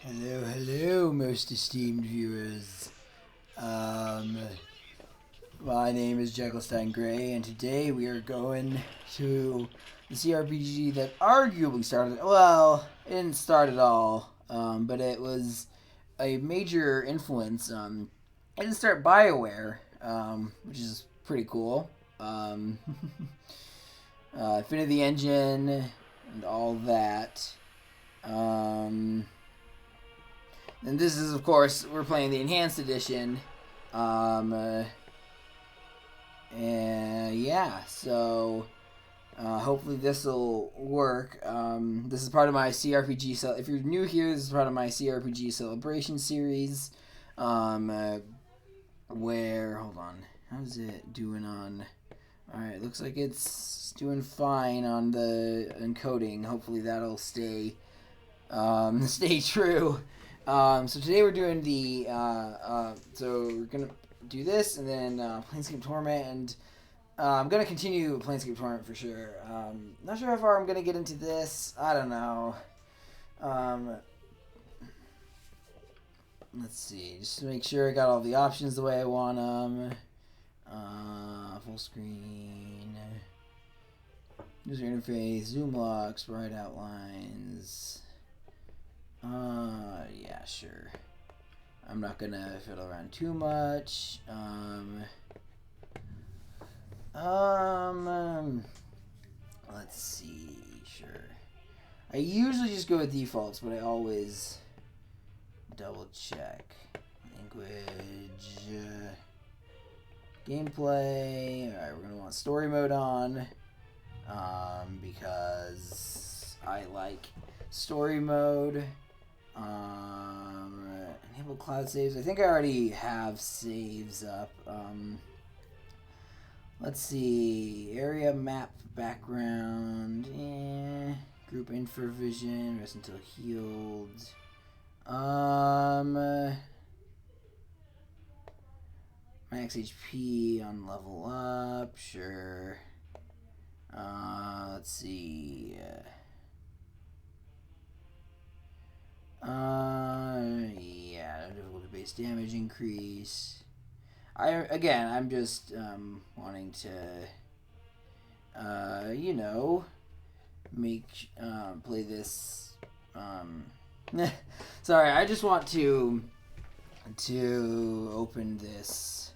Hello, most esteemed viewers. My name is Jekyllstein Gray, and today we are going to the CRPG that arguably started. Well, it didn't start at all, but it was a major influence. It didn't start BioWare, which is pretty cool. Infinity Engine and all that. And this is, of course, we're playing the Enhanced Edition. And yeah, so hopefully this will work. This is part of my CRPG. If you're new here, this is part of my CRPG celebration series. Where, hold on, how's it doing on? All right, looks like it's doing fine on the encoding. Hopefully that'll stay true. So today we're doing the, so we're going to do this, and then Planescape Torment, and I'm going to continue Planescape Torment for sure. Not sure how far I'm going to get into this. I don't know. Let's see, just to make sure I got all the options the way I want them. Full screen, user interface, zoom lock, sprite outlines. Yeah, sure. I'm not gonna fiddle around too much. Let's see, sure. I usually just go with defaults, but I always double check. Language, gameplay. Alright, we're gonna want story mode on, because I like story mode. Enable cloud saves. I think I already have saves up. Let's see. Area map background. Group info vision. Rest until healed. Max HP on level up. Sure. Let's see. Yeah, difficulty base damage increase. I'm just wanting to play this sorry, I just want to open this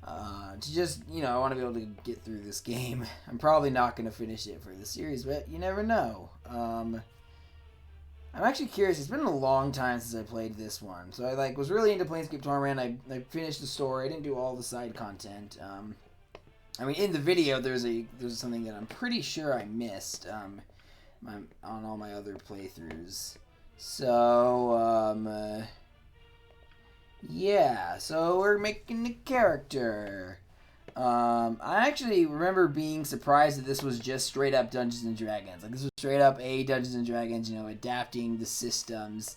to just, I want to be able to get through this game. I'm probably not going to finish it for the series, but you never know. I'm actually curious. It's been a long time since I played this one, so I was really into Planescape Torment. I finished the story. I didn't do all the side content. In the video there's something that I'm pretty sure I missed on all my other playthroughs. So yeah. So we're making the character. I actually remember being surprised that this was just straight up Dungeons and Dragons. This was straight up a Dungeons and Dragons, adapting the systems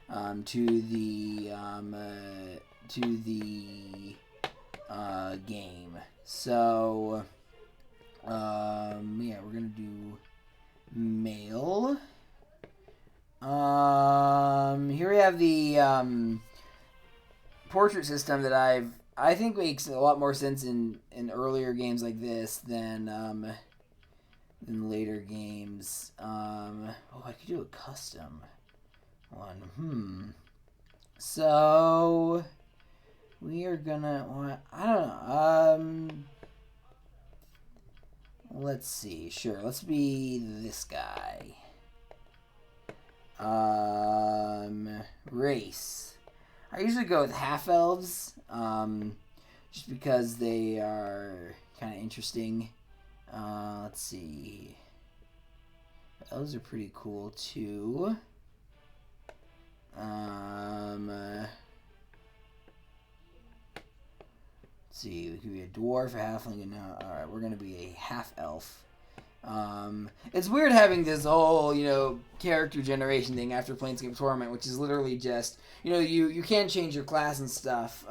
to the game. So yeah, we're gonna do male. Here we have the portrait system that I think makes a lot more sense in earlier games like this than later games. I could do a custom one. So we are gonna. I don't know. Let's see. Sure. Let's be this guy. Race. I usually go with half-elves, just because they are kind of interesting. Let's see. Elves are pretty cool, too. Let's see. We could be a dwarf, a halfling, and alright, we're going to be a half-elf. It's weird having this whole, character generation thing after Planescape Torment, which is literally just, you can change your class and stuff,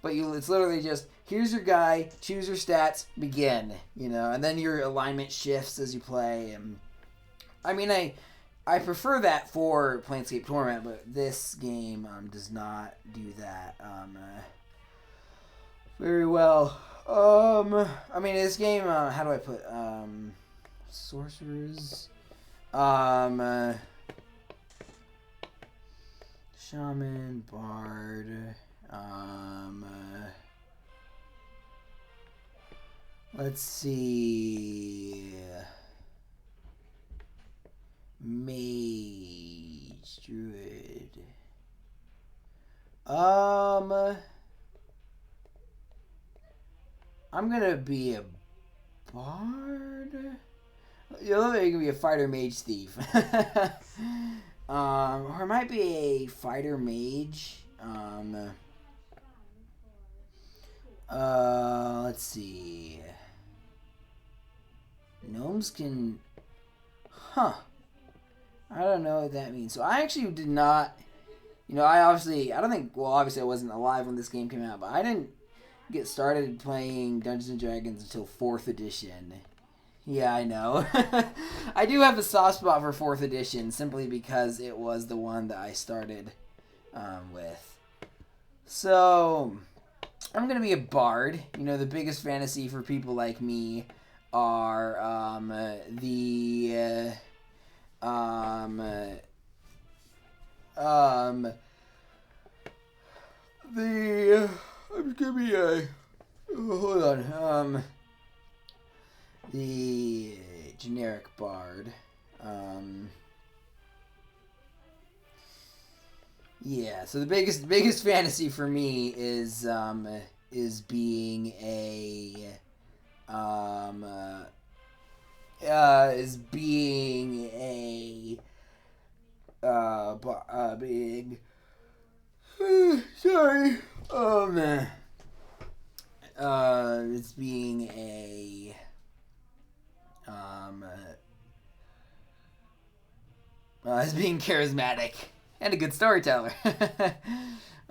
but it's literally just, here's your guy, choose your stats, begin, and then your alignment shifts as you play, and, I prefer that for Planescape Torment, but this game does not do that very well. I mean, this game, how do I put, sorcerers, shaman, bard, let's see, mage, druid, I'm gonna be a bard. You're gonna be a fighter mage thief. Or it might be a fighter mage. Let's see. Gnomes can. Huh. I don't know what that means. So I actually did not. I don't think. Well, obviously I wasn't alive when this game came out, but I didn't get started playing Dungeons and Dragons until 4th edition. Yeah, I know. I do have a soft spot for 4th edition simply because it was the one that I started with. So, I'm going to be a bard. The biggest fantasy for people like me are I'm going to be a... hold on. The generic bard. Yeah, so the biggest fantasy for me is being a big sorry it's being a as being charismatic and a good storyteller.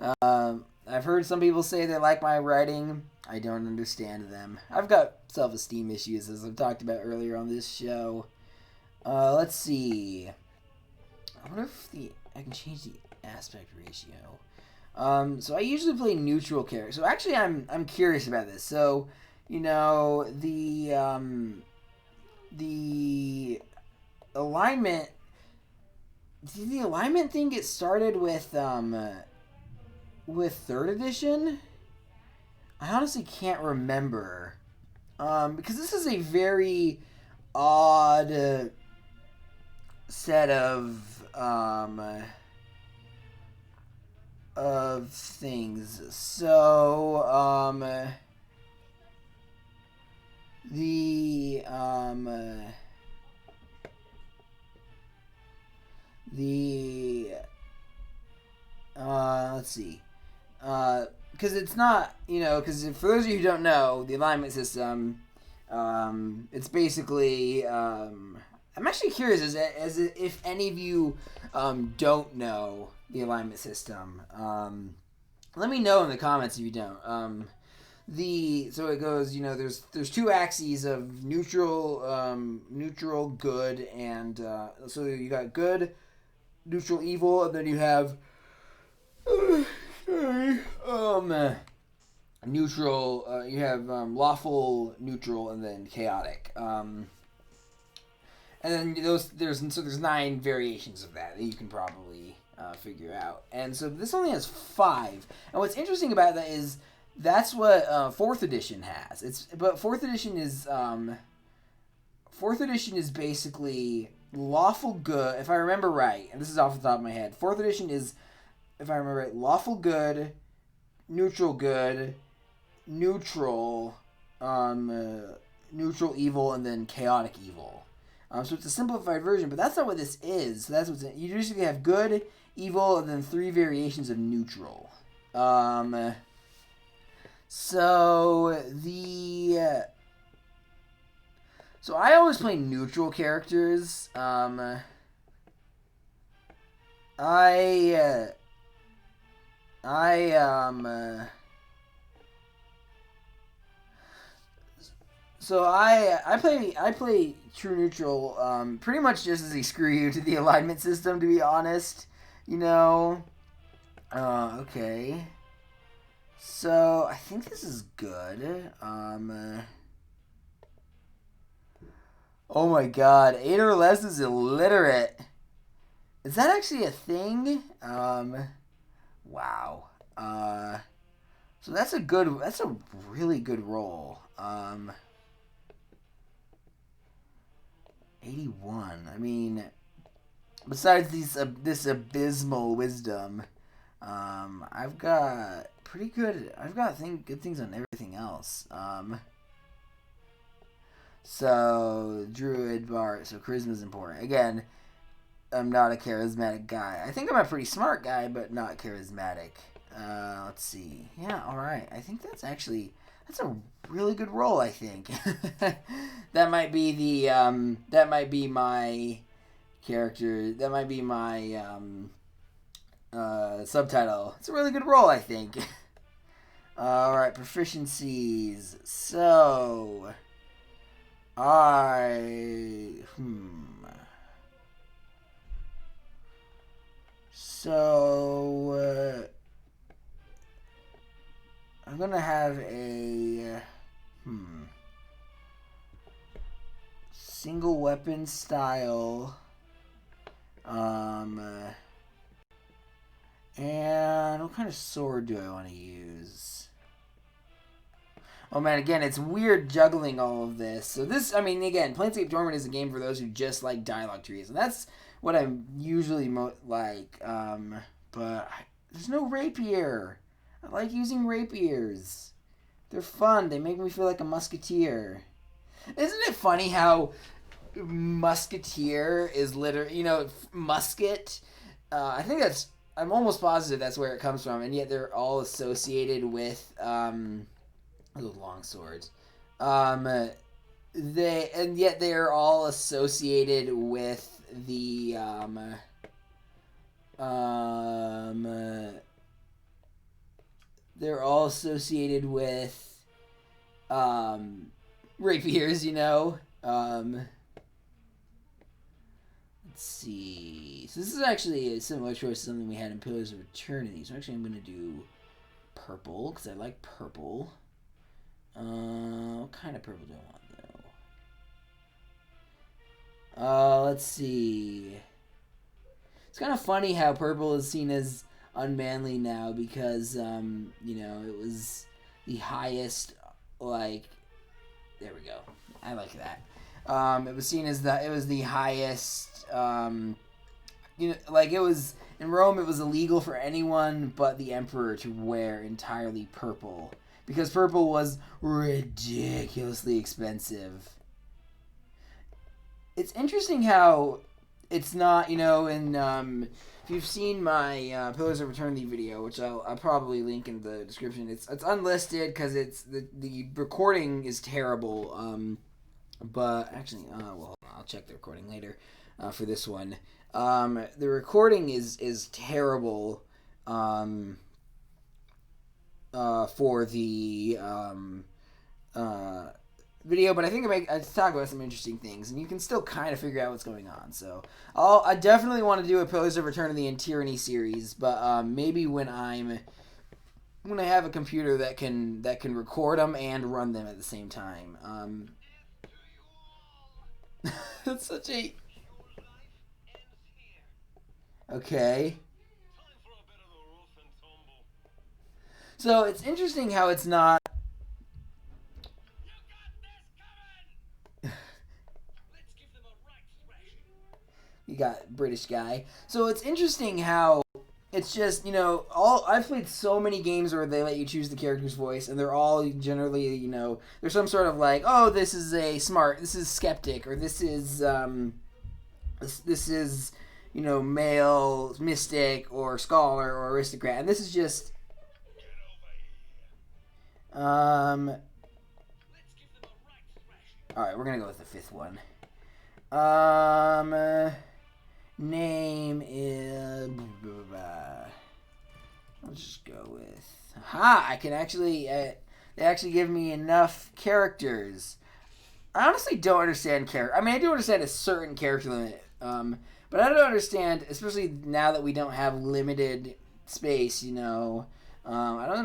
I've heard some people say they like my writing. I don't understand them. I've got self-esteem issues, as I've talked about earlier on this show. Let's see. I wonder if I can change the aspect ratio. So I usually play neutral characters. So actually, I'm curious about this. So, the alignment. Did the alignment thing get started with 3rd edition? I honestly can't remember. Because this is a very odd set of things. So, let's see. Because it's not, because for those of you who don't know, the alignment system, it's basically, I'm actually curious as if any of you don't know the alignment system. Let me know in the comments if you don't. So it goes, there's 2 axes of neutral, good, and so you got good, neutral, evil, and then you have neutral. You have lawful, neutral, and then chaotic. And then there's 9 variations of that you can probably figure out. And so this only has 5. And what's interesting about that is that's what 4th edition has. But 4th edition is basically lawful good. If I remember right, and this is off the top of my head, 4th edition is, if I remember right, lawful good, neutral, neutral evil, and then chaotic evil. So it's a simplified version, but that's not what this is. So that's you usually have good, evil, and then 3 variations of neutral. So I always play neutral characters. So I play true neutral, pretty much just as a screw you to the alignment system, to be honest. You know. Okay. So I think this is good. Oh my God, 8 or less is illiterate. Is that actually a thing? Wow. So that's a really good roll. 81. I mean, besides this abysmal wisdom, I've got good things on everything else. So druid bard. So charisma's important. Again, I'm not a charismatic guy. I think I'm a pretty smart guy, but not charismatic. Let's see. Yeah, all right. I think that's a really good roll. I think that might be that might be my character. That might be my subtitle. It's a really good roll, I think. All right, proficiencies. So I So I'm gonna have a single weapon style, and what kind of sword do I want to use? Oh man, again, it's weird juggling all of this. So this, I mean, again, Planescape Torment is a game for those who just like dialogue trees, and that's what I'm usually like. But there's no rapier. I like using rapiers. They're fun. They make me feel like a musketeer. Isn't it funny how musketeer is literally, musket? I think that's. I'm almost positive that's where it comes from, and yet they're all associated with those long swords. They are all associated with the they're all associated with rapiers, let's see. So this is actually a similar choice to something we had in Pillars of Eternity. So actually I'm going to do purple, because I like purple. What kind of purple do I want, though? Let's see. It's kind of funny how purple is seen as unmanly now because, it was the highest, there we go. I like that. It was seen as it was the highest, it was, in Rome it was illegal for anyone but the emperor to wear entirely purple because purple was ridiculously expensive. It's interesting how it's not, if you've seen my Pillars of Eternity video, which I'll probably link in the description, it's unlisted because it's the recording is terrible. But actually, hold on, I'll check the recording later for this one. The recording is terrible for the video, but I think I talk about some interesting things, and you can still kind of figure out what's going on. So I definitely want to do a Pillars of Eternity and Tyranny series, but maybe when I have a computer that can record them and run them at the same time. That's such a okay. So it's interesting how it's not. You got British guy. So it's interesting how it's just, I've played so many games where they let you choose the character's voice, and they're all generally, there's some sort of this is skeptic, or this is, male mystic, or scholar, or aristocrat, and this is just, alright, we're gonna go with the fifth one. Name is. I'll just go with. I can actually. They actually give me enough characters. I honestly don't understand character. I mean, I do understand a certain character limit, but I don't understand, especially now that we don't have limited space. I don't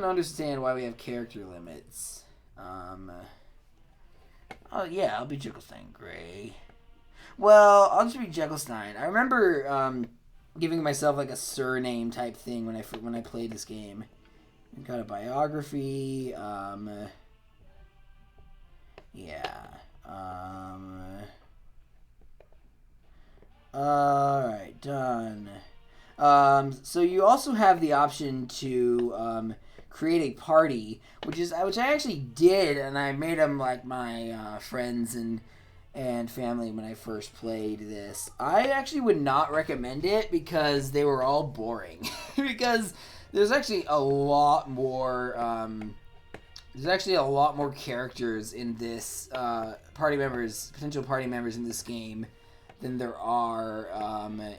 understand why we have character limits. Oh yeah, I'll be Jekyllstein Gray. Well, I'll just be Jekyllstein. I remember giving myself like a surname type thing when I played this game. Got a biography. Yeah. Alright, done. So you also have the option to create a party, which I actually did, and I made them like my friends and family when I first played this. I actually would not recommend it because they were all boring. Because there's actually a lot more. There's actually a lot more characters in this potential party members in this game than there are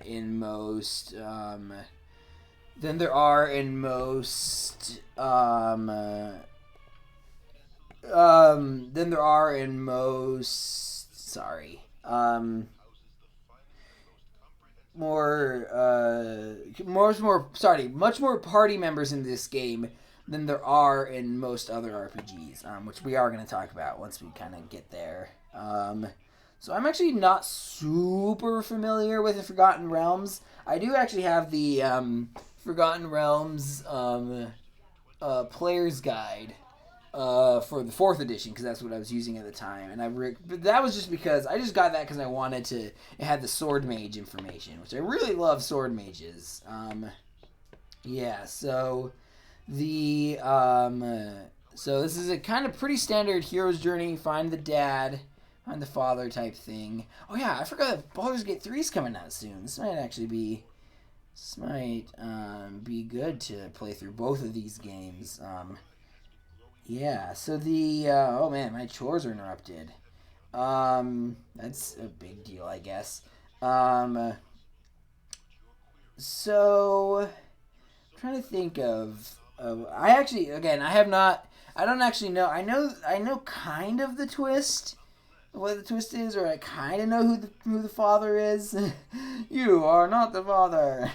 in most. Than there are in most. Than there are in most. Sorry. Much more party members in this game than there are in most other RPGs, which we are going to talk about once we kind of get there. So I'm actually not super familiar with the Forgotten Realms. I do actually have the Forgotten Realms player's guide for the 4th edition, because that's what I was using at the time, and but that was just because I just got that because I wanted to. It had the sword mage information, which I really love sword mages. Yeah, so so this is a kind of pretty standard hero's journey. Find the dad, find the father type thing. Oh yeah, I forgot that Baldur's Gate 3 is coming out soon. This might be good to play through both of these games. Yeah, so oh man, my chores are interrupted. That's a big deal, I guess. So I'm trying to think of I actually, again, I don't actually know. I know kind of the twist, what the twist is, or I kind of know who the father is. You are not the father.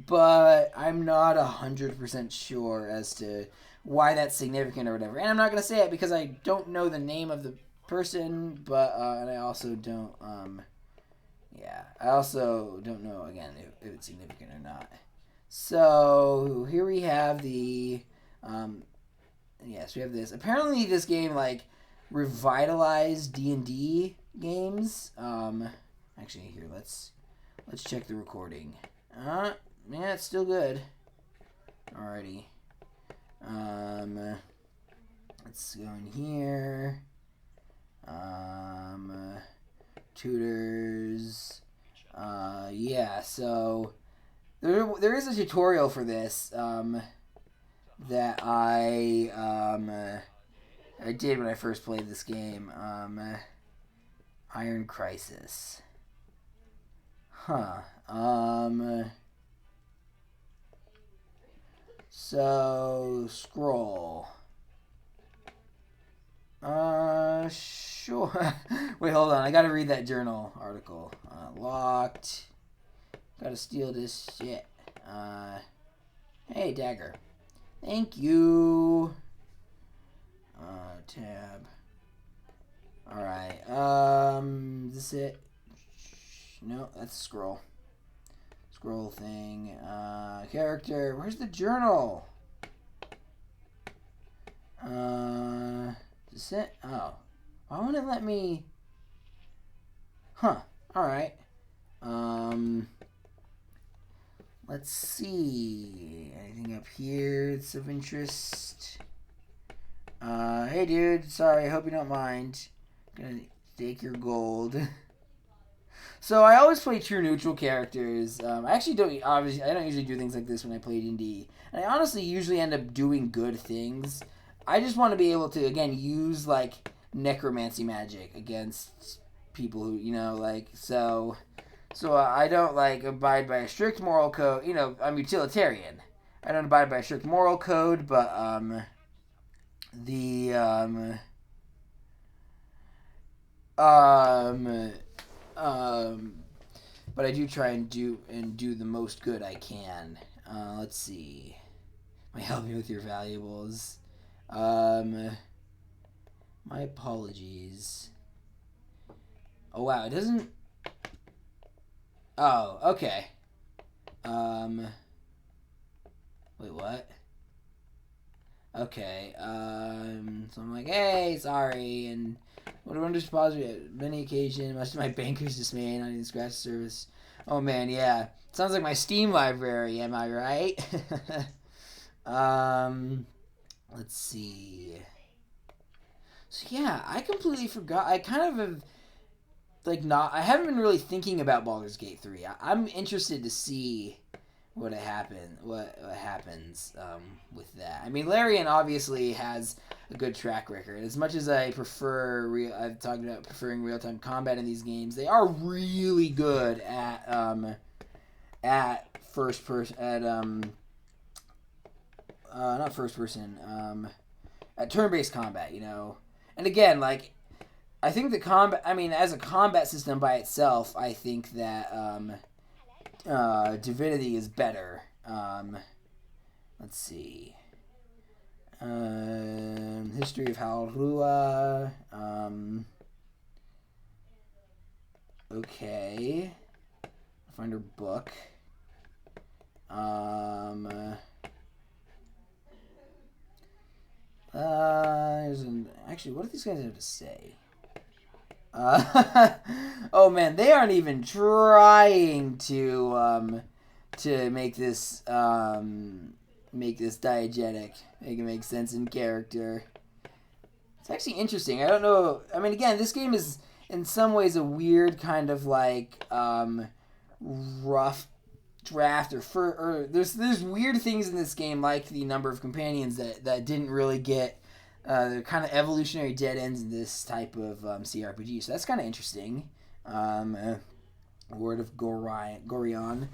But I'm not 100% sure as to why that's significant or whatever. And I'm not gonna say it because I don't know the name of the person, but and I also don't I also don't know again if it's significant or not. So here we have yes, we have this. Apparently this game like revitalized D&D games. Actually here let's check the recording. Yeah, it's still good. Alrighty. Let's go in here. Tutors. Yeah, so there is a tutorial for this that I did when I first played this game. Iron Crisis. Huh. So scroll. Sure. Wait, hold on. I gotta read that journal article. Locked. Gotta steal this shit. Hey, dagger. Thank you. Tab. Alright. Is this it? No, that's a scroll. Scroll thing. Character. Where's the journal? Is this it? Oh. Why won't it let me? Huh. Alright. Let's see. Anything up here that's of interest? Hey dude. Sorry, I hope you don't mind. I'm gonna take your gold. So I always play true neutral characters. I actually don't. Obviously, I don't usually do things like this when I play D&D, and I honestly usually end up doing good things. I just want to be able to again use like necromancy magic against people who so. So I don't like abide by a strict moral code. I'm utilitarian. I don't abide by a strict moral code, but the um but I do try and do the most good I can. Let's see. Am I helping with your valuables? My apologies. Oh wow, it doesn't. Oh, okay. Wait, what? Okay. So I'm like, hey, sorry, and what do I just pause at many occasions, much to my banker's dismay, not even scratch service. Oh man, yeah. Sounds like my Steam library, am I right? Let's see. So yeah, I completely forgot. I kind of have I haven't been really thinking about Baldur's Gate 3. I'm interested to see what happens with that. I mean, Larian obviously has a good track record. As much as I've talked about preferring real time combat in these games. They are really good at first person not first person at turn based combat. And again, I think the combat. I mean, as a combat system by itself, I think that Divinity is better. Let's see. History of Halrua. Okay. Find her book. Actually, what do these guys have to say? Oh man, they aren't even trying to make this diegetic, make it make sense in character. It's actually interesting. I don't know. I mean, again, this game is in some ways a weird kind of rough draft or there's weird things in this game, like the number of companions that didn't really get they're kind of evolutionary dead ends in this type of CRPG, so that's kind of interesting. Word of Gorion.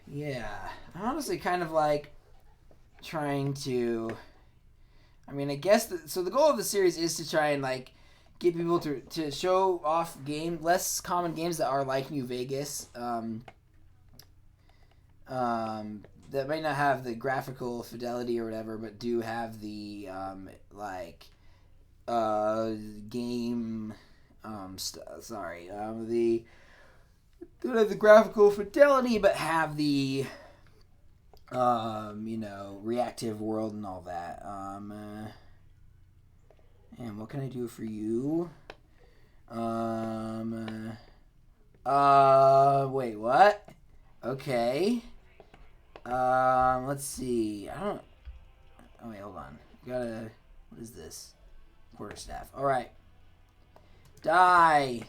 Yeah, I'm honestly kind of trying to. I mean, I guess so. The goal of the series is to try and get people to show off less common games that are like New Vegas. That might not have the graphical fidelity or whatever, but do have the game the don't have the graphical fidelity, but have the reactive world and all that. And what can I do for you? Wait, what? Okay. Let's see. Oh wait, hold on. What is this? Quarterstaff. Alright. Die!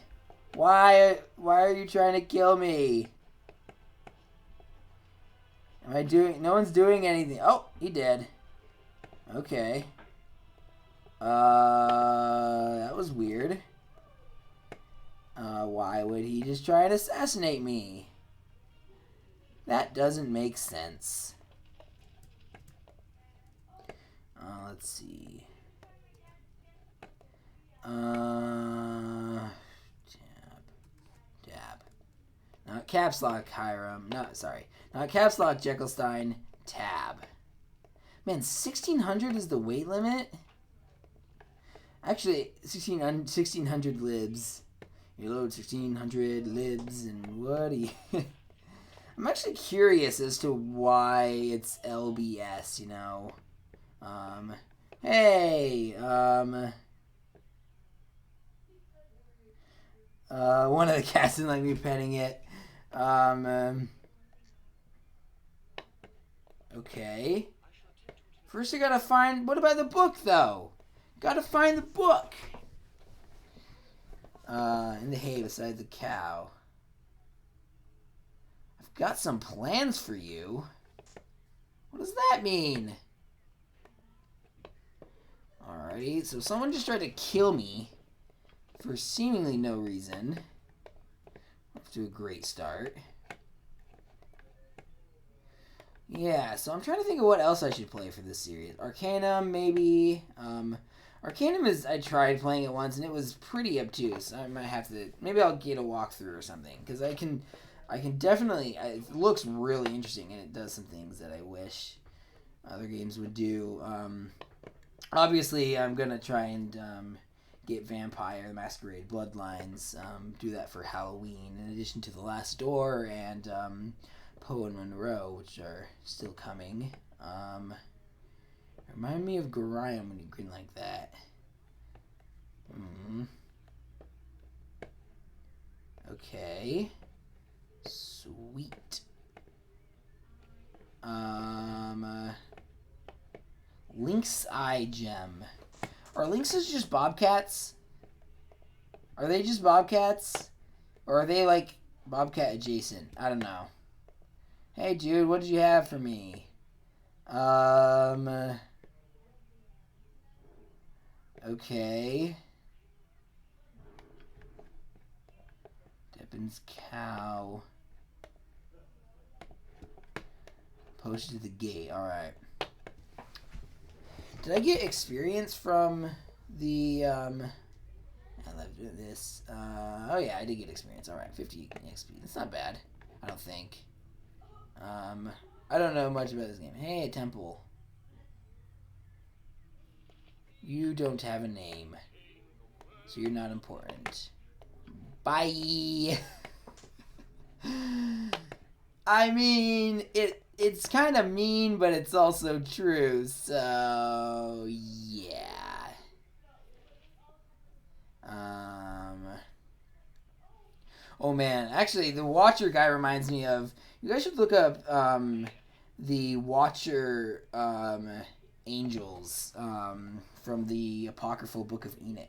Why are you trying to kill me? No one's doing anything. Oh, he did. Okay. That was weird. Why would he just try and assassinate me? That doesn't make sense. Let's see. Tab. Not caps lock Hiram. Not caps lock Jekyllstein. Tab. Man, 1600 is the weight limit? Actually, 1600 libs. You load 1600 libs and what do you... I'm actually curious as to why it's LBS, Hey, one of the cats didn't like me petting it. Okay. First I gotta find... What about the book, though? Gotta find the book. In the hay beside the cow. I've got some plans for you. What does that mean? Alrighty, so someone just tried to kill me for seemingly no reason. Off to a great start. Yeah, so I'm trying to think of what else I should play for this series. Arcanum, maybe. Arcanum I tried playing it once and it was pretty obtuse. I might have to, maybe I'll get a walkthrough or something because I can definitely. It looks really interesting and it does some things that I wish other games would do. Obviously, I'm gonna try and get Vampire the Masquerade Bloodlines. Do that for Halloween in addition to The Last Door and Poe and Monroe, which are still coming. Remind me of Gorion when you grin like that. Okay. Sweet. Lynx Eye Gem. Are lynxes just bobcats? Are they just bobcats? Or are they like bobcat adjacent? I don't know. Hey dude, what did you have for me? Okay. Deppin's cow. Posted to the gate. Alright. Did I get experience from the, I love doing this. Oh yeah, I did get experience. Alright, 50 XP. That's not bad. I don't think. I don't know much about this game. Hey, a temple. You don't have a name. So you're not important. Bye! I mean, it's kind of mean, but it's also true, so yeah. Oh man, actually, the Watcher guy reminds me of. You guys should look up the Watcher angels from the apocryphal Book of Enoch.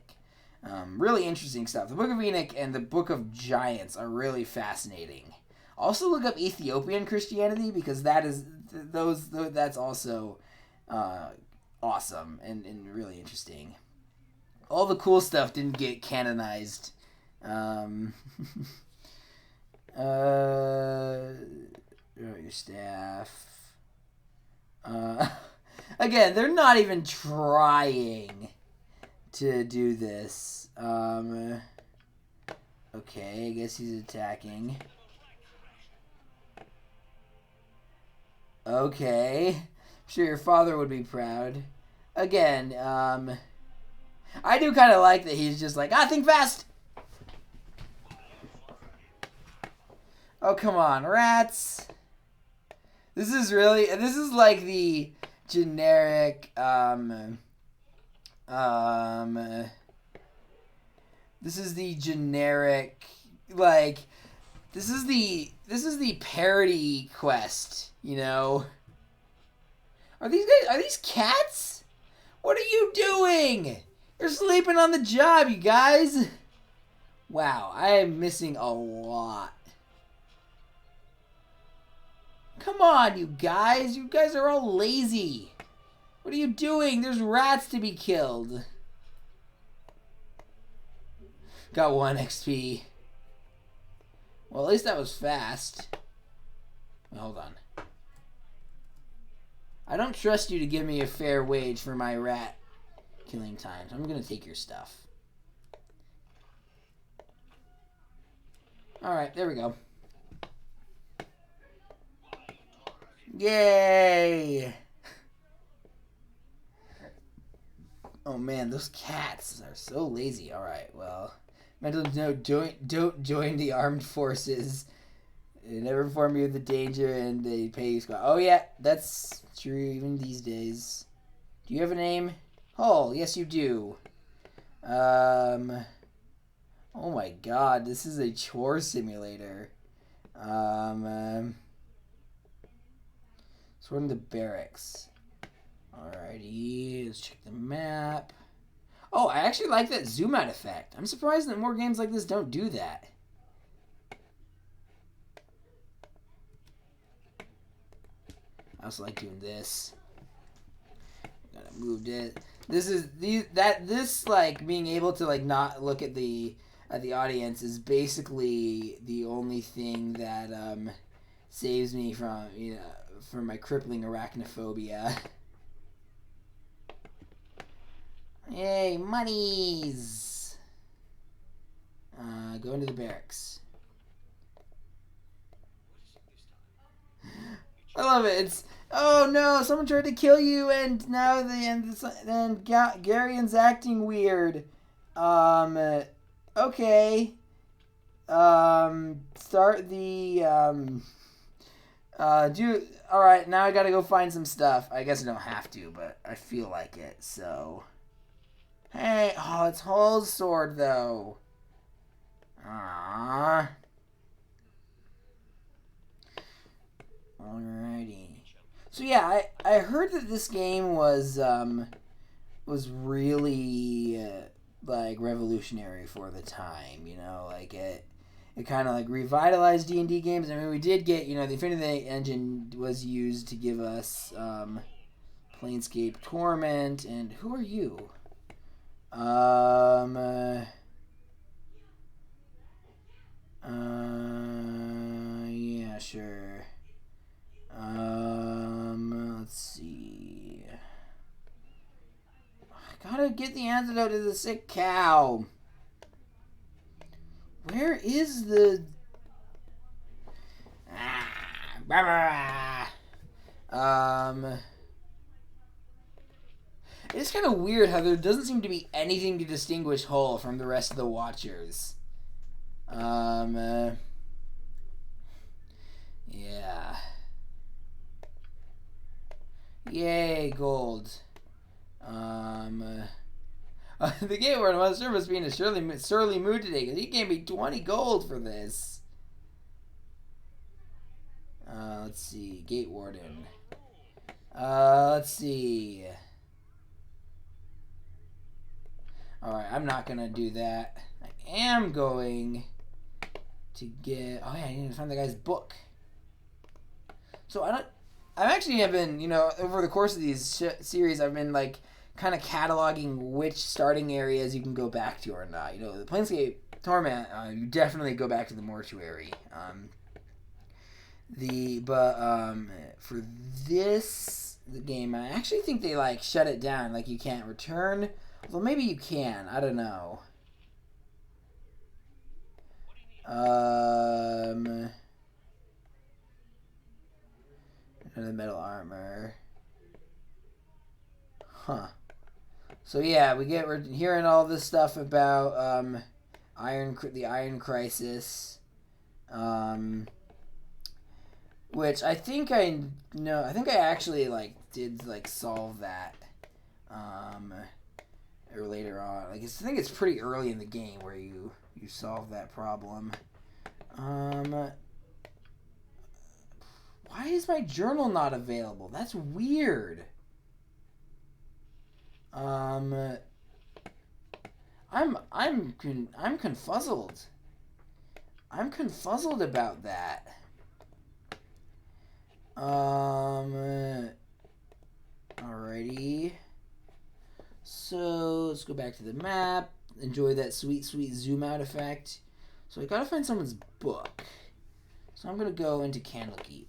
Really interesting stuff. The Book of Enoch and the Book of Giants are really fascinating. Also look up Ethiopian Christianity because that's also awesome and really interesting. All the cool stuff didn't get canonized. Your staff. Again, they're not even trying to do this. Okay, I guess he's attacking. Okay. I'm sure your father would be proud. Again, I do kind of like that he's just like, think fast! Oh, come on, rats. This is like the generic, this is the generic, like, this is the parody quest, you know? Are these cats? What are you doing? You're sleeping on the job, you guys. Wow, I am missing a lot. Come on, you guys. You guys are all lazy. What are you doing? There's rats to be killed. Got 1 XP. Well, at least that was fast. Wait, hold on. I don't trust you to give me a fair wage for my rat killing times. I'm going to take your stuff. Alright, there we go. Yay! Oh man, those cats are so lazy. Alright, well. Mental note, don't join the armed forces. They never inform you of the danger and they pay you squad. Oh yeah, that's true even these days. Do you have a name? Oh, yes you do. Oh my god, this is a chore simulator. Sort in the barracks. Alrighty, let's check the map. Oh, I actually like that zoom out effect. I'm surprised that more games like this don't do that. I also like doing this. Gotta move it. This like being able to like not look at the audience is basically the only thing that saves me from for my crippling arachnophobia. Yay, monies! Go into the barracks. I love it. It's, oh no, someone tried to kill you, and now then Garion's acting weird. Okay. Start the alright, now I gotta go find some stuff. I guess I don't have to, but I feel like it, so. Hey, oh, it's Hull's sword, though. Aww. Alrighty. So yeah, I heard that this game was really like revolutionary for the time, you know, like it kind of like revitalized D&D games. I mean, we did get, you know, the Infinity engine was used to give us Planescape Torment, and who are you? Yeah, sure. Let's see. I gotta get the antidote to the sick cow. Where is the... It's kind of weird how there doesn't seem to be anything to distinguish Hull from the rest of the Watchers. Yeah. Yay, gold. The Gateward must be in a surly mood today, because he gave me 20 gold for this. Let's see. Gate Warden. Let's see. Alright, I'm not gonna do that. I am going to get... Oh yeah, I need to find the guy's book. So I've actually been, you know, over the course of these series, I've been like kind of cataloging which starting areas you can go back to or not. You know, the Planescape Torment, you definitely go back to the mortuary. For the game, I actually think they like shut it down. Like you can't return. Well, maybe you can. I don't know. Another metal armor. Huh. So yeah, we're hearing all this stuff about the Iron Crisis, which I think I know. I think I actually like did like solve that, or later on. Like I think it's pretty early in the game where you solve that problem. Why is my journal not available? That's weird. I'm confuzzled. I'm confuzzled about that. Alrighty. So let's go back to the map. Enjoy that sweet zoom out effect. So I gotta find someone's book. So I'm gonna go into Candlekeep.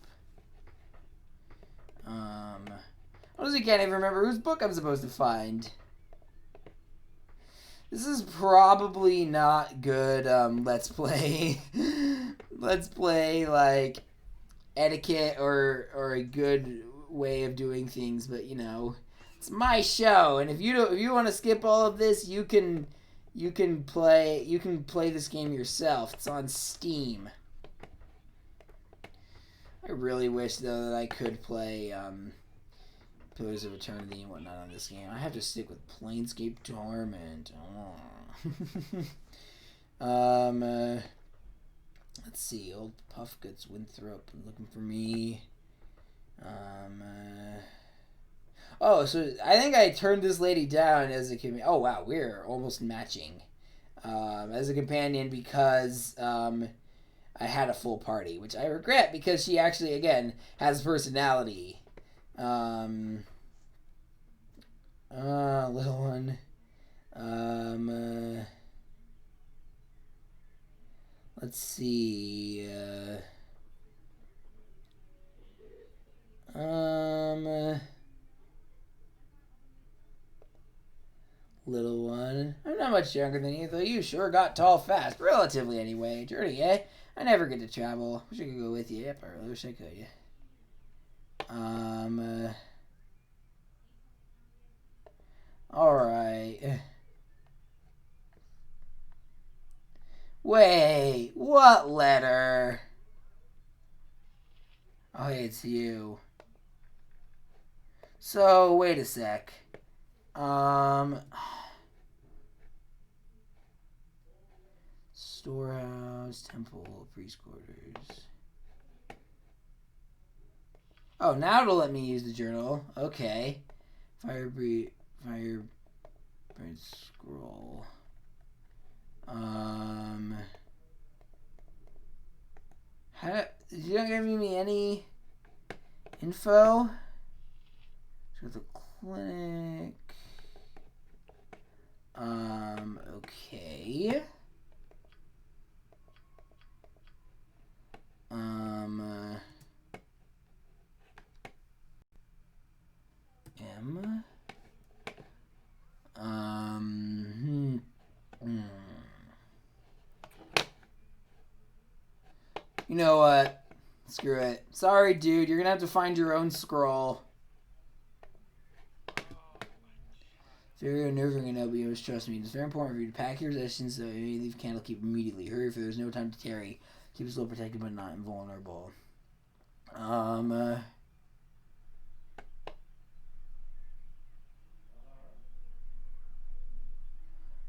Honestly, can't even remember whose book I'm supposed to find. This is probably not good. Let's play. Let's play like etiquette or a good way of doing things. But you know, it's my show, and if you want to skip all of this, you can play this game yourself. It's on Steam. I really wish though that I could play Pillars of Eternity and whatnot on this game. I have to stick with Planescape Torment. Oh. Let's see. Old Puffguts, Winthrop, looking for me. Oh, so I think I turned this lady down as a companion. Oh wow, we're almost matching. As a companion because I had a full party, which I regret because she actually again has personality. Little one. Let's see. Little one. I'm not much younger than you, though you sure got tall fast. Relatively, anyway. Journey, eh? I never get to travel. Wish I could go with you. Yep, I really wish I could, yeah. Alright. Wait, what letter? Oh, hey, it's you. So, wait a sec. Storehouse, temple, priest quarters. Oh, now it'll let me use the journal. Okay. Firebreed scroll. You don't give me any info? So the clinic. Okay. You know what? Screw it. Sorry, dude. You're gonna have to find your own scroll. Very unnerving, but you must trust me. It's very important for you to pack your possessions so you leave Candlekeep immediately. Hurry, for there's no time to tarry. Keep us well protected but not invulnerable.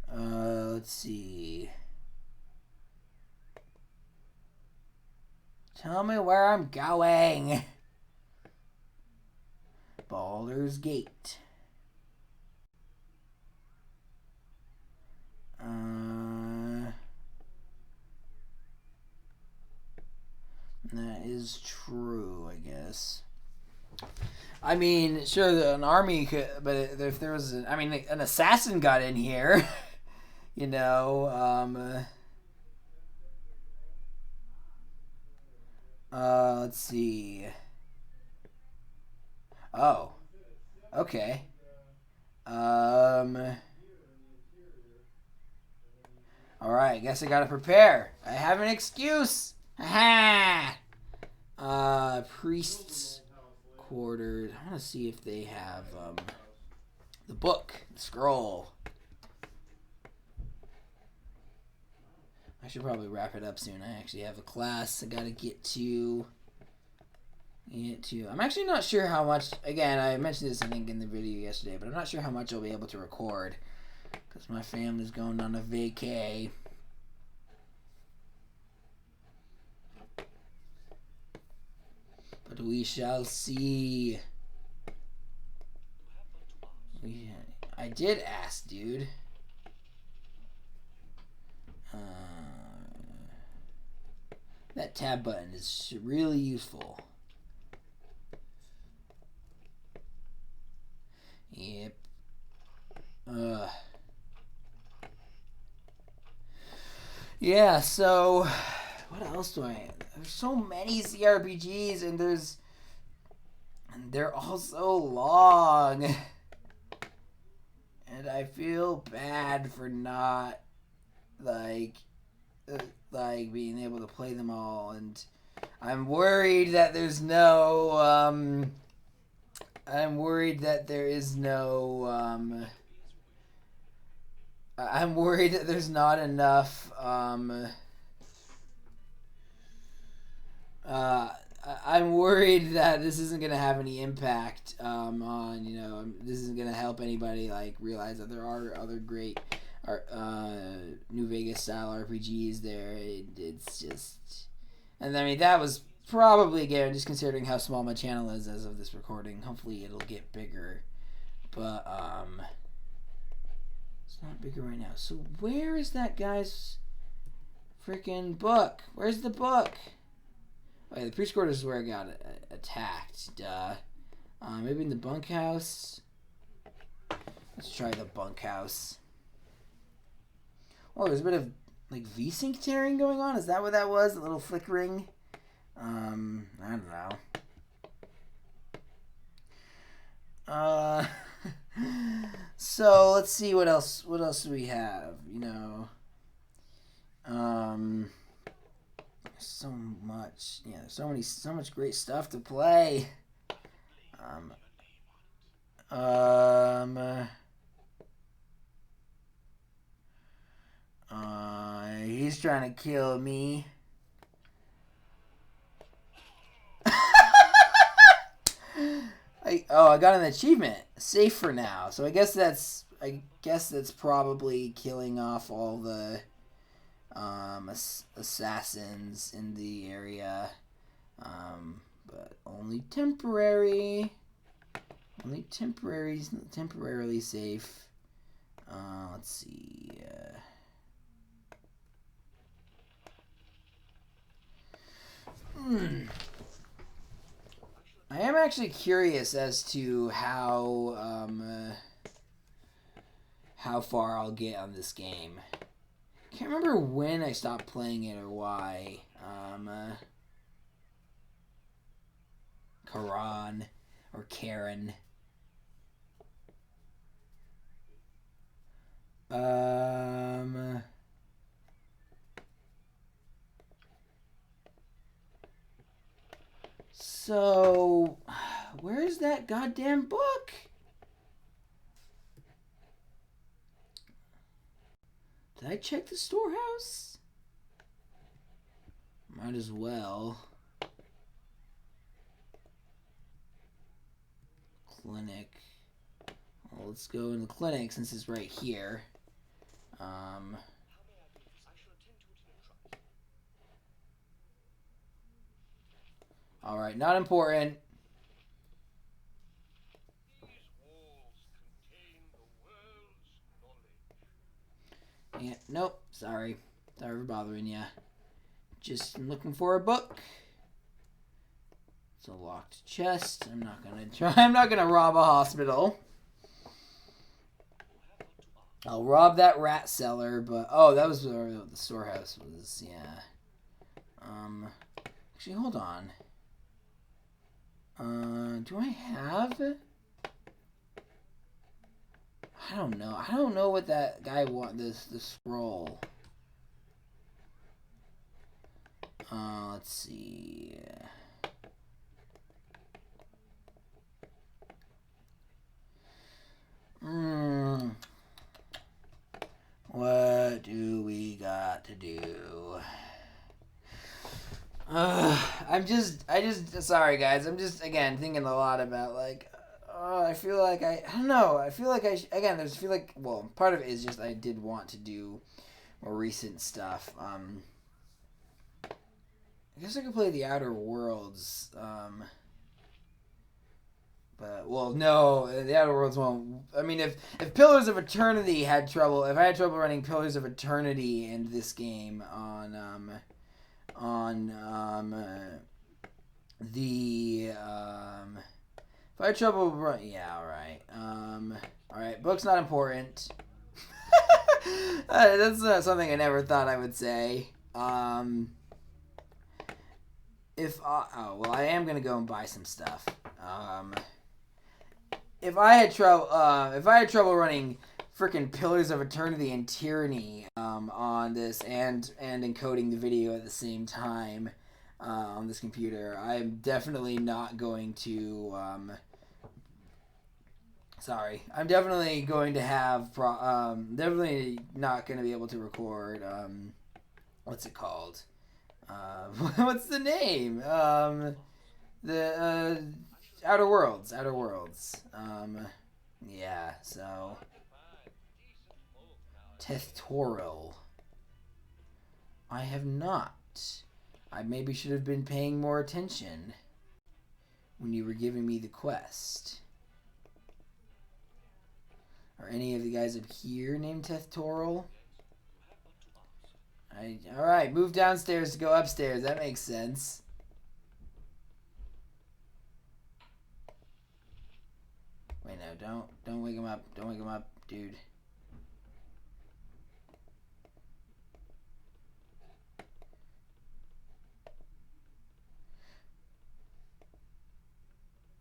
Let's see. Tell me where I'm going. Baldur's Gate. That is true, I guess. I mean, sure, an army could, but if there was, an assassin got in here, you know. Let's see. Oh, okay. All right. Guess I gotta prepare. I have an excuse. Ha. Priest's quarters. I want to see if they have the book, the scroll. I should probably wrap it up soon. I actually have a class I gotta get to. I'm actually not sure how much. Again, I mentioned this I think in the video yesterday, but I'm not sure how much I'll be able to record because my family's going on a vacay. But we shall see. I did ask, dude. That tab button is really useful. Yep. Yeah, so what else do I have? There's so many CRPGs and they're all so long. And I feel bad for not like being able to play them all, and I'm worried that there's no I'm worried that there's not enough I'm worried that this isn't going to have any impact on, this isn't going to help anybody realize that there are other great New Vegas style RPGs there. It's just, and that was probably, again, just considering how small my channel is as of this recording. Hopefully it'll get bigger, but it's not bigger right now. So where is that guy's freaking book? Where's the book? Okay, the priest quarters is where I got attacked. Duh. Maybe in the bunkhouse. Let's try the bunkhouse. Oh, there's a bit of V-Sync tearing going on. Is that what that was? A little flickering? I don't know. Uh, so let's see what else. What else do we have? You know, um, so much. Yeah, there's so much great stuff to play. Um, um, he's trying to kill me. I got an achievement. Safe for now. So I guess that's probably killing off all the assassins in the area. But only temporary. Only temporarily safe. Let's see. I am actually curious as to how far I'll get on this game. Can't remember when I stopped playing it or why. Karan or Karen. So, where's that goddamn book? Did I check the storehouse? Might as well. Clinic. Well, let's go in the clinic since it's right here. Alright, not important. Yeah, nope, sorry. Sorry for bothering you. Just looking for a book. It's a locked chest. I'm not gonna rob a hospital. I'll rob that rat cellar, but that was where the storehouse was. Yeah. Actually, hold on. Do I have? I don't know. I don't know what that guy want. The scroll. Let's see. What do we got to do? Sorry guys. I'm just again thinking a lot about like. I feel like I don't know. I feel like part of it is just I did want to do more recent stuff. I guess I could play the Outer Worlds. But no, the Outer Worlds won't. I mean, if Pillars of Eternity had trouble, if I had trouble running Pillars of Eternity in this game if I had trouble run, yeah, all right, book's not important. That's not something I never thought I would say. I am gonna go and buy some stuff. If I had trouble running freaking Pillars of Eternity and Tyranny on this and encoding the video at the same time on this computer, I'm definitely not going to. I'm definitely going to have. Definitely not going to be able to record. What's it called? What's the name? The Outer Worlds. Yeah. So. Tethtoral. I have not. I maybe should have been paying more attention when you were giving me the quest. Are any of the guys up here named Tethtoral? Alright, move downstairs to go upstairs. That makes sense. Wait, no, don't wake him up. Don't wake him up, dude.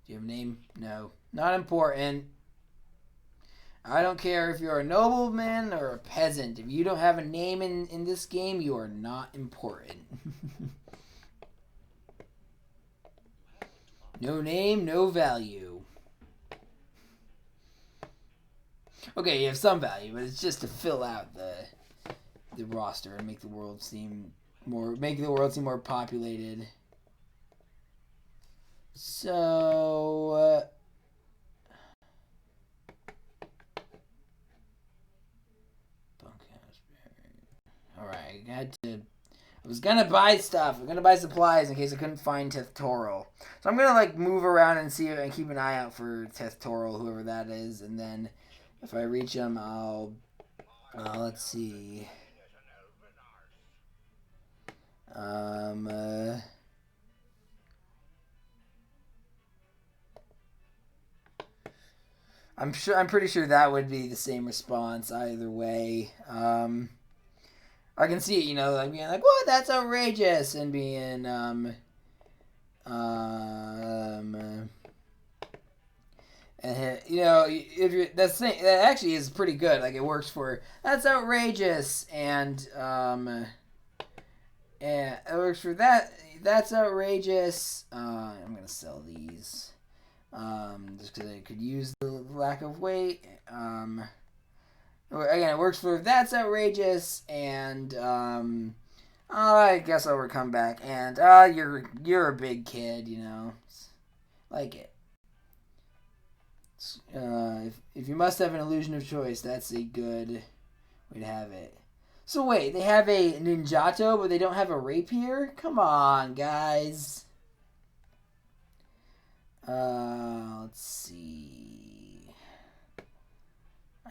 Do you have a name? No. Not important. I don't care if you're a nobleman or a peasant. If you don't have a name in this game, you are not important. No name, no value. Okay, you have some value, but it's just to fill out the roster and make the world seem more populated. So alright, I was gonna buy stuff. I'm gonna buy supplies in case I couldn't find Tethtoril. So I'm gonna like move around and see and keep an eye out for Tethtoril, whoever that is, and then if I reach him, I'll let's see. I'm pretty sure that would be the same response either way. I can see it, like being like, "What? That's outrageous," and being and if you're that's thing that actually is pretty good. Like it works for that's outrageous, and it works for that's outrageous. I'm gonna sell these. Just because I could use the lack of weight. Again, it works for that's outrageous, and I guess I'll come back, and you're a big kid, like it. If you must have an illusion of choice, that's a good way to have it. So wait, they have a ninjato, but they don't have a rapier? Come on, guys. Let's see.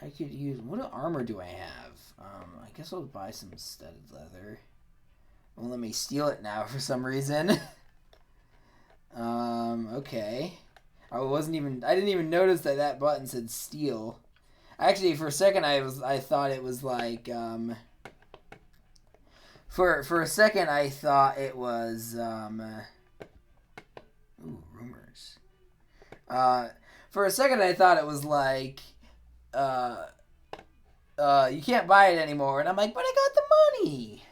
I could use... What armor do I have? I guess I'll buy some studded leather. Won't let me steal it now for some reason. Okay. I didn't even notice that button said steal. Actually, for a second I thought it was like, for a second I thought it was, ooh, rumors. For a second I thought it was like, you can't buy it anymore. And I'm like, but I got the money.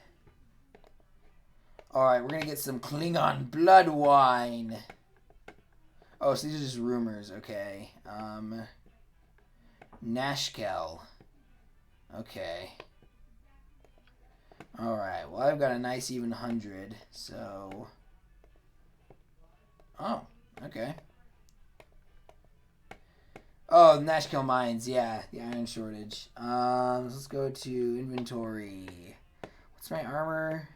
Alright, we're gonna get some Klingon blood wine. Oh, so these are just rumors. Okay. Nashkel. Okay. Alright, well I've got a nice even 100, so... Oh, okay. Oh, Nashkel Mines, yeah, the iron shortage. Let's go to inventory. What's my armor?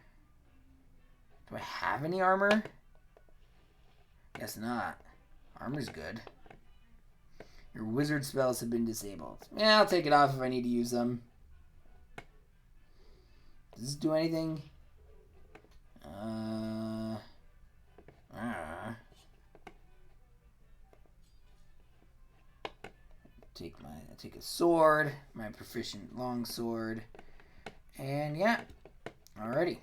Do I have any armor? Guess not. Armor's good. Your wizard spells have been disabled. Yeah, I'll take it off if I need to use them. Does this do anything? Take a sword, my proficient long sword, and yeah, alrighty.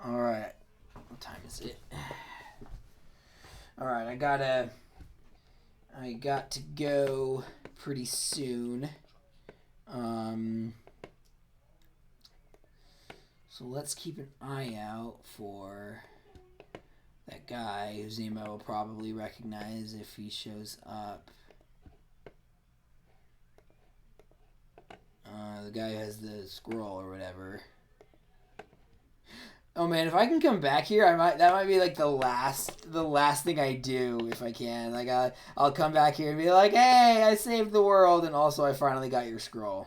Alright, what time is it? Alright, I got to go pretty soon. So let's keep an eye out for that guy whose name I will probably recognize if he shows up. The guy who has the scroll or whatever. Oh man, if I can come back here, that might be like the last thing I do if I can. Like I'll come back here and be like, "Hey, I saved the world, and also I finally got your scroll."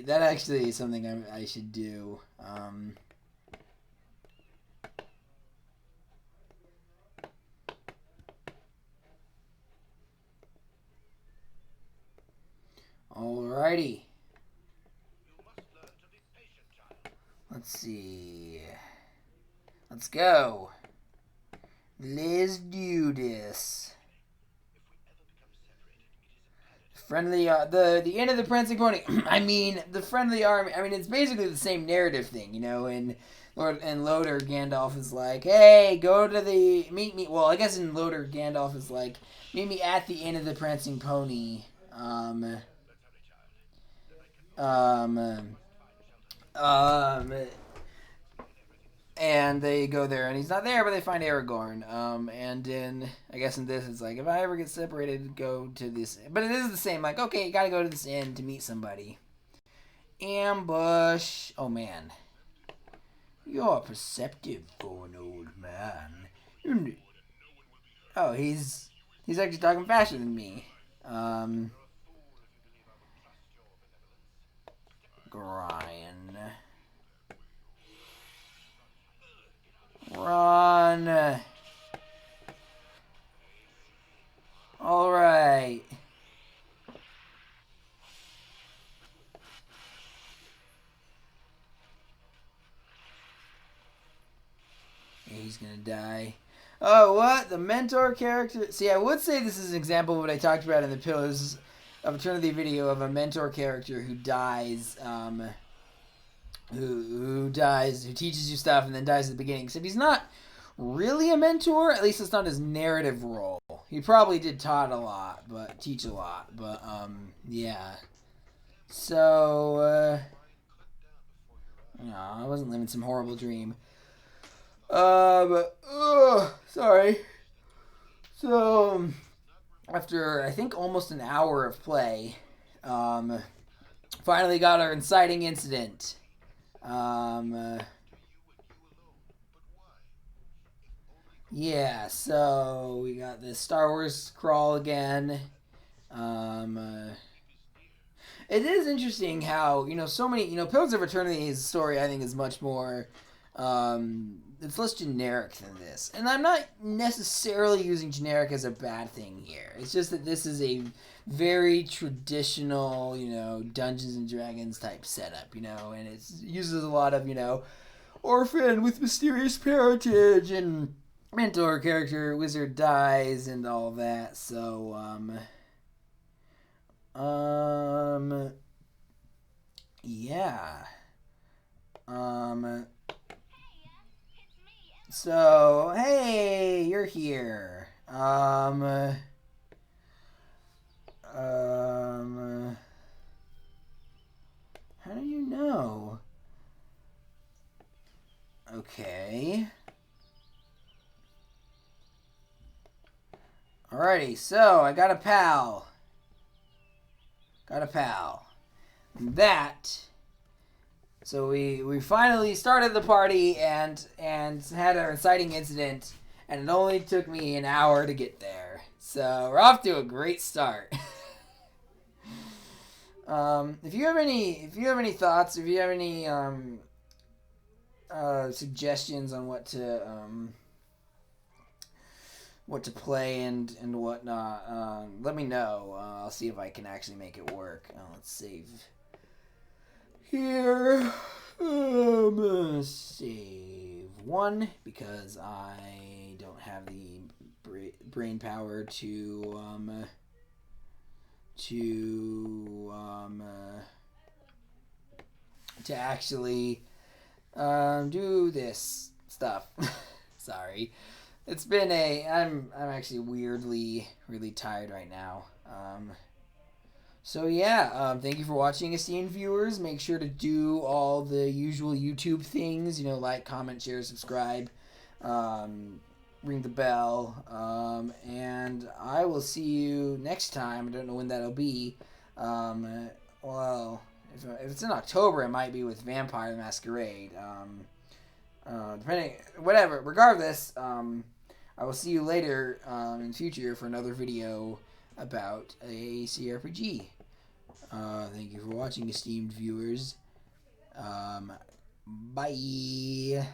That actually is something I should do. Alrighty. Let's see. Let's go. Let's do this. Friendly, the end of the Prancing Pony. I mean, the friendly army. I mean, it's basically the same narrative thing, you know. And Loder, Gandalf is like, hey, go to the meet me. Well, I guess in Loder, Gandalf is like, meet me at the end of the Prancing Pony. And they go there, and he's not there, but they find Aragorn. And in, I guess in this, it's like, if I ever get separated, go to this. But it is the same, like, okay, you gotta go to this inn to meet somebody. Ambush. Oh, man. You're perceptive for an old man. Oh, he's actually talking faster than me. Brian. Run. Alright. He's gonna die. Oh, what? The mentor character? See, I would say this is an example of what I talked about in the Pillars of Eternity video of a mentor character who dies, who dies, who teaches you stuff and then dies at the beginning. Except he's not really a mentor. At least it's not his narrative role. He probably did teach a lot, but yeah. So, no, I wasn't living some horrible dream. Sorry. So, after I think almost an hour of play, finally got our inciting incident. Yeah, so we got this Star Wars crawl again. It is interesting how, so many, Pillars of Eternity's story, I think, is much more, it's less generic than this. And I'm not necessarily using generic as a bad thing here. It's just that this is a very traditional, Dungeons and Dragons type setup, and it uses a lot of, orphan with mysterious parentage and mentor character, wizard dies, and all that. So, yeah. So, hey, you're here. How do you know? Okay. Alrighty, so I got a pal. So we finally started the party and had our inciting incident, and it only took me an hour to get there. So we're off to a great start. If you have any thoughts, if you have any suggestions on what to play and whatnot, let me know. I'll see if I can actually make it work. Let's save here. I'm gonna save one because I don't have the brain power to actually do this stuff. Sorry. It's been I'm actually weirdly really tired right now. So yeah, thank you for watching, esteemed viewers. Make sure to do all the usual YouTube things, like, comment, share, subscribe, ring the bell, and I will see you next time. I don't know when that'll be. Well, if it's in October, it might be with Vampire the Masquerade. Depending, whatever. Regardless, I will see you later in future for another video about a CRPG. Thank you for watching, esteemed viewers. Bye.